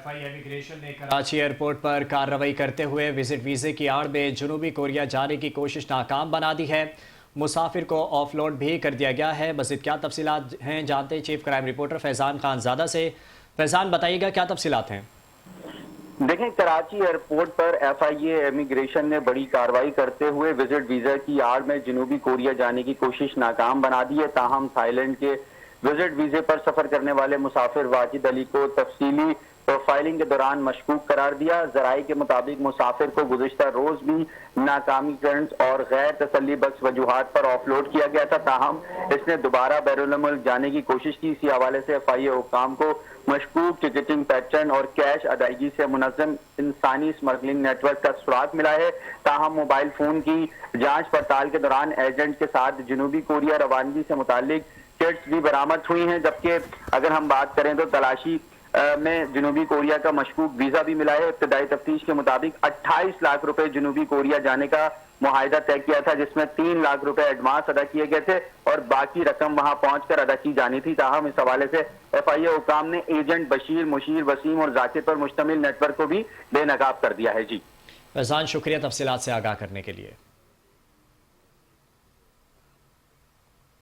FI immigration ने Karachi airport पर कार्रवाई करते हुए विजिट वीज़े की आड़ में जनूबी कोरिया जाने की कोशिश नाकाम बना दी है। मुसाफिर को ऑफलोड भी कर दिया गया है। मज़ीद क्या तफसीलात हैं जानते हैं chief crime reporter Faizan Khanzada से। फैज़ान, बताइएगा क्या तफसीलात हैं। देखें, कराची एयरपोर्ट पर एफआईए इमिग्रेशन ने बड़ी कार्रवाई करते हुए विजिट वीजा की आड़ में जनूबी कोरिया जाने की कोशिश नाकाम बना दी है। ताहम थाईलैंड के विजिट वीजे पर सफर करने वाले मुसाफिर वाजिद अली को तफसीली प्रोफाइलिंग के दौरान मशकूक करार दिया। जराये के मुताबिक मुसाफिर को गुज़िश्ता रोज भी नाकामीकरण और गैर तसल्ली बख्श वजूहात पर ऑफलोड किया गया था। ताहम इसने दोबारा बैरुल मुल्क जाने की कोशिश की। इसी हवाले से एफआईए हुक्काम को मशकूक टिकटिंग पैटर्न और कैश अदायगी से मुनज़्ज़म इंसानी स्मगलिंग नेटवर्क का सुराग मिला है। ताहम मोबाइल फोन की जांच पड़ताल के दौरान एजेंट के साथ जनूबी कोरिया रवानगी से मुतालिक चिट्स भी बरामद हुई हैं। जबकि अगर हम बात करें तो तलाशी में जनूबी कोरिया का मशकूक वीजा भी मिला है। इब्तदाई तफ्तीश के मुताबिक 28 लाख रुपए जनूबी कोरिया जाने का मुआहिदा तय किया था, जिसमें 3 लाख रुपए एडवांस अदा किए गए थे और बाकी रकम वहां पहुंचकर अदा की जानी थी। ताहम इस हवाले से एफआईए हुकाम ने एजेंट बशीर, मुशीर, वसीम और जाकिर पर मुश्तमिल नेटवर्क को भी बेनकाब कर दिया है। जी फैज़ान, शुक्रिया तफसीलात से आगाह करने के लिए।